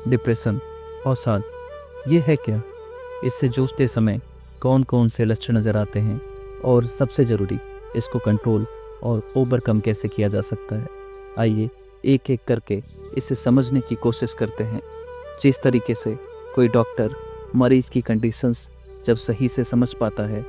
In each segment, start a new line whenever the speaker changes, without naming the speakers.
Depression, अवसाद, ये है क्या? इससे जूझते समय कौन कौन से लक्षण नज़र आते हैं और सबसे ज़रूरी, इसको कंट्रोल और ओवरकम कैसे किया जा सकता है? आइए एक एक करके इसे समझने की कोशिश करते हैं। जिस तरीके से कोई डॉक्टर मरीज़ की कंडीशंस जब सही से समझ पाता है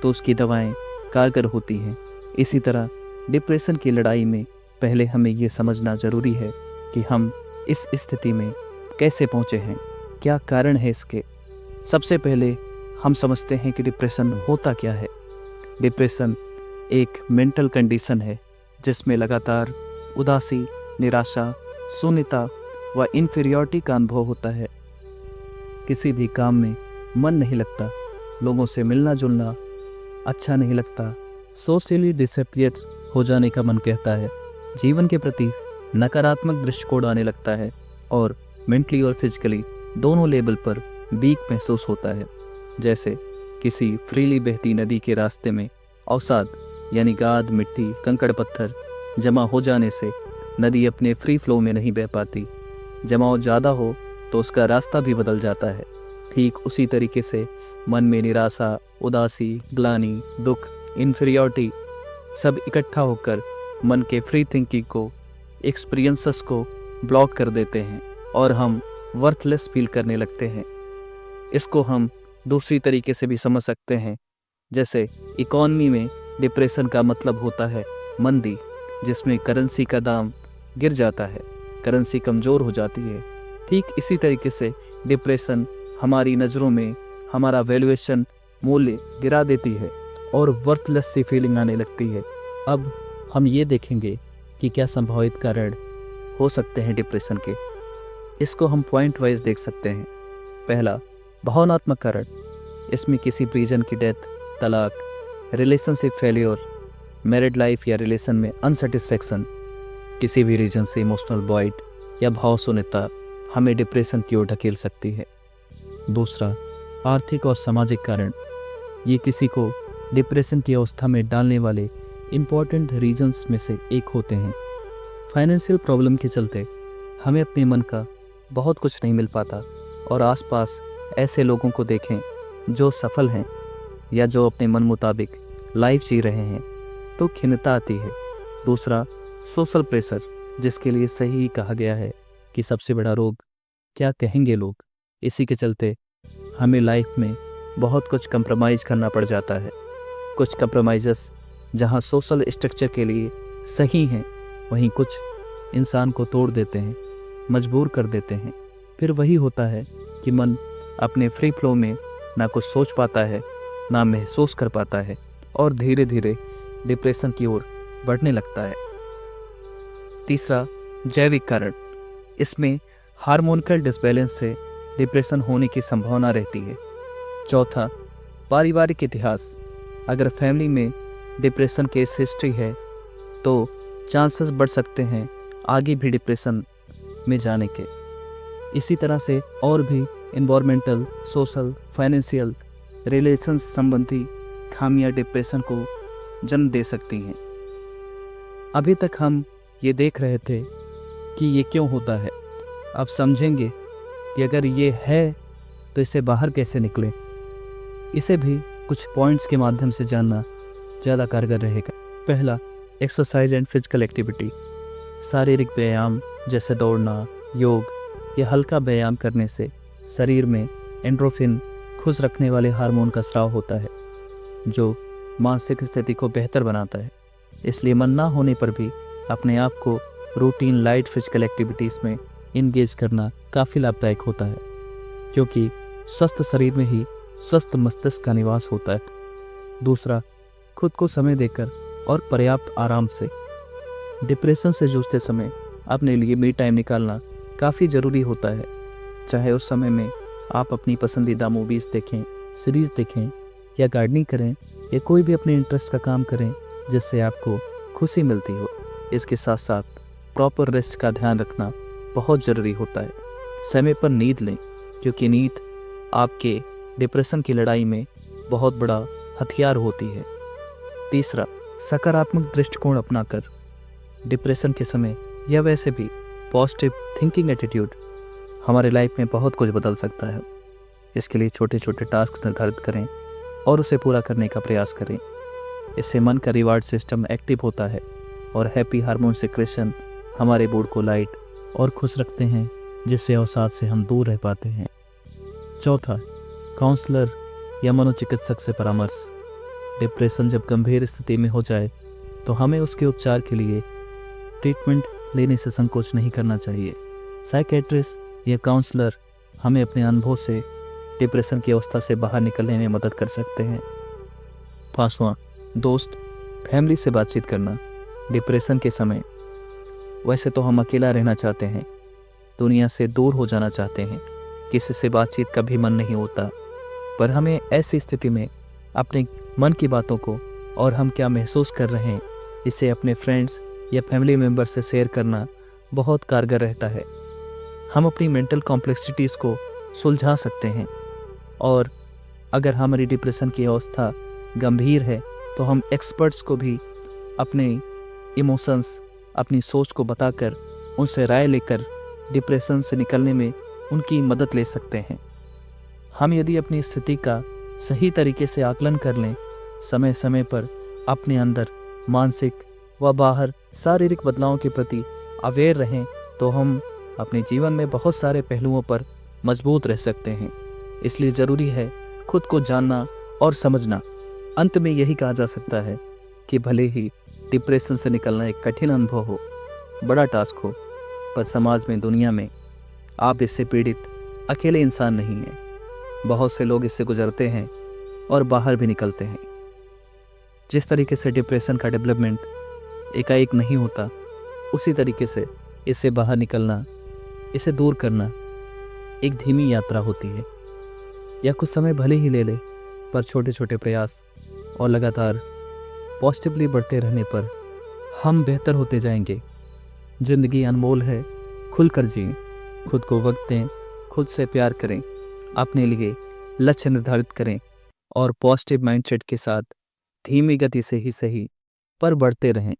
तो उसकी दवाएं कारगर होती हैं, इसी तरह डिप्रेशन की लड़ाई में पहले हमें ये समझना ज़रूरी है कि हम इस स्थिति में कैसे पहुँचे हैं, क्या कारण है इसके। सबसे पहले हम समझते हैं कि डिप्रेशन होता क्या है। डिप्रेशन एक मेंटल कंडीशन है जिसमें लगातार उदासी, निराशा, शून्यता व इन्फीरियरिटी का अनुभव होता है। किसी भी काम में मन नहीं लगता, लोगों से मिलना जुलना अच्छा नहीं लगता, सोशली डिसअपियर हो जाने का मन कहता है, जीवन के प्रति नकारात्मक दृष्टिकोण आने लगता है और मेंटली और फिजिकली दोनों लेवल पर वीक महसूस होता है। जैसे किसी फ्रीली बहती नदी के रास्ते में अवसाद यानी गाद, मिट्टी, कंकड़ पत्थर जमा हो जाने से नदी अपने फ्री फ्लो में नहीं बह पाती। जमाव ज़्यादा हो तो उसका रास्ता भी बदल जाता है। ठीक उसी तरीके से मन में निराशा, उदासी, ग्लानि, दुख, इन्फीरियरिटी सब इकट्ठा होकर मन के फ्री थिंकिंग को, एक्सपीरियंसेस को ब्लॉक कर देते हैं और हम वर्थलेस फील करने लगते हैं। इसको हम दूसरी तरीके से भी समझ सकते हैं। जैसे इकॉनमी में डिप्रेशन का मतलब होता है मंदी, जिसमें करेंसी का दाम गिर जाता है, करेंसी कमज़ोर हो जाती है। ठीक इसी तरीके से डिप्रेशन हमारी नज़रों में हमारा वैल्यूएशन, मूल्य गिरा देती है और वर्थलेस सी फीलिंग आने लगती है। अब हम ये देखेंगे कि क्या संभावित कारण हो सकते हैं डिप्रेशन के। इसको हम पॉइंट वाइज देख सकते हैं। पहला, भावनात्मक कारण। इसमें किसी परिजन की डेथ, तलाक, रिलेशनशिप फेल्योर, मैरिड लाइफ या रिलेशन में अनसेटिस्फैक्शन, किसी भी रीजन से इमोशनल वॉइड या भाव शून्यता हमें डिप्रेशन की ओर ढकेल सकती है। दूसरा, आर्थिक और सामाजिक कारण। ये किसी को डिप्रेशन की अवस्था में डालने वाले इम्पॉर्टेंट रीजन्स में से एक होते हैं। फाइनेंशियल प्रॉब्लम के चलते हमें अपने मन का बहुत कुछ नहीं मिल पाता और आसपास ऐसे लोगों को देखें जो सफल हैं या जो अपने मन मुताबिक लाइफ जी रहे हैं तो खिन्नता आती है। दूसरा, सोशल प्रेशर, जिसके लिए सही ही कहा गया है कि सबसे बड़ा रोग क्या कहेंगे लोग। इसी के चलते हमें लाइफ में बहुत कुछ कंप्रोमाइज़ करना पड़ जाता है। कुछ कंप्रोमाइज़ेस जहां सोशल स्ट्रक्चर के लिए सही हैं, वहीं कुछ इंसान को तोड़ देते हैं, मजबूर कर देते हैं। फिर वही होता है कि मन अपने फ्री फ्लो में ना कुछ सोच पाता है, ना महसूस कर पाता है और धीरे धीरे डिप्रेशन की ओर बढ़ने लगता है। तीसरा, जैविक कारण। इसमें हार्मोनिकल डिसबैलेंस से डिप्रेशन होने की संभावना रहती है। चौथा, पारिवारिक इतिहास। अगर फैमिली में डिप्रेशन केस हिस्ट्री है तो चांसेस बढ़ सकते हैं आगे भी डिप्रेशन में जाने के। इसी तरह से और भी एनवायरमेंटल, सोशल, फाइनेंशियल, रिलेशंस संबंधी खामियां डिप्रेशन को जन्म दे सकती हैं। अभी तक हम ये देख रहे थे कि ये क्यों होता है। अब समझेंगे कि अगर ये है तो इससे बाहर कैसे निकलें। इसे भी कुछ पॉइंट्स के माध्यम से जानना ज़्यादा कारगर रहेगा। पहला, एक्सरसाइज एंड फिजिकल एक्टिविटी। शारीरिक व्यायाम जैसे दौड़ना, योग या हल्का व्यायाम करने से शरीर में एंड्रोफिन, खुश रखने वाले हार्मोन का स्राव होता है जो मानसिक स्थिति को बेहतर बनाता है। इसलिए मन ना होने पर भी अपने आप को रूटीन लाइट फिजिकल एक्टिविटीज़ में इंगेज करना काफ़ी लाभदायक होता है, क्योंकि स्वस्थ शरीर में ही स्वस्थ मस्तिष्क का निवास होता है। दूसरा, खुद को समय देकर और पर्याप्त आराम से। डिप्रेशन से जूझते समय अपने लिए मी टाइम निकालना काफ़ी ज़रूरी होता है। चाहे उस समय में आप अपनी पसंदीदा मूवीज़ देखें, सीरीज़ देखें या गार्डनिंग करें या कोई भी अपने इंटरेस्ट का काम करें जिससे आपको खुशी मिलती हो। इसके साथ साथ प्रॉपर रेस्ट का ध्यान रखना बहुत ज़रूरी होता है। समय पर नींद लें, क्योंकि नींद आपके डिप्रेशन की लड़ाई में बहुत बड़ा हथियार होती है। तीसरा, सकारात्मक दृष्टिकोण अपनाकर डिप्रेशन के समय या वैसे भी पॉजिटिव थिंकिंग एटीट्यूड हमारे लाइफ में बहुत कुछ बदल सकता है। इसके लिए छोटे छोटे टास्क निर्धारित करें और उसे पूरा करने का प्रयास करें। इससे मन का रिवार्ड सिस्टम एक्टिव होता है और हैप्पी हार्मोन सिक्रेशन हमारे मूड को लाइट और खुश रखते हैं, जिससे अवसाद से हम दूर रह पाते हैं। चौथा, काउंसलर या मनोचिकित्सक से परामर्श। डिप्रेशन जब गंभीर स्थिति में हो जाए तो हमें उसके उपचार के लिए ट्रीटमेंट लेने से संकोच नहीं करना चाहिए। साइकेट्रिस्ट या काउंसलर हमें अपने अनुभव से डिप्रेशन की अवस्था से बाहर निकलने में मदद कर सकते हैं। पांचवा, दोस्त फैमिली से बातचीत करना। डिप्रेशन के समय वैसे तो हम अकेला रहना चाहते हैं, दुनिया से दूर हो जाना चाहते हैं, किसी से बातचीत का भी मन नहीं होता, पर हमें ऐसी स्थिति में अपने मन की बातों को और हम क्या महसूस कर रहे हैं इसे अपने फ्रेंड्स या फैमिली मेम्बर से शेयर करना बहुत कारगर रहता है। हम अपनी मेंटल कॉम्प्लेक्सिटीज़ को सुलझा सकते हैं और अगर हमारी डिप्रेशन की अवस्था गंभीर है तो हम एक्सपर्ट्स को भी अपने इमोशंस, अपनी सोच को बताकर उनसे राय लेकर डिप्रेशन से निकलने में उनकी मदद ले सकते हैं। हम यदि अपनी स्थिति का सही तरीके से आकलन कर लें, समय समय पर अपने अंदर मानसिक व बाहर शारीरिक बदलावों के प्रति अवेयर रहें तो हम अपने जीवन में बहुत सारे पहलुओं पर मजबूत रह सकते हैं। इसलिए ज़रूरी है खुद को जानना और समझना। अंत में यही कहा जा सकता है कि भले ही डिप्रेशन से निकलना एक कठिन अनुभव हो, बड़ा टास्क हो, पर समाज में, दुनिया में आप इससे पीड़ित अकेले इंसान नहीं हैं। बहुत से लोग इससे गुजरते हैं और बाहर भी निकलते हैं। जिस तरीके से डिप्रेशन का डेवलपमेंट एकाएक नहीं होता, उसी तरीके से इससे बाहर निकलना, इसे दूर करना एक धीमी यात्रा होती है। या कुछ समय भले ही ले ले, पर छोटे छोटे प्रयास और लगातार पॉजिटिवली बढ़ते रहने पर हम बेहतर होते जाएंगे। ज़िंदगी अनमोल है, खुलकर जिएं, खुद को वक्त दें, खुद से प्यार करें, अपने लिए लक्ष्य निर्धारित करें और पॉजिटिव माइंडसेट के साथ धीमी गति से ही सही पर बढ़ते रहें।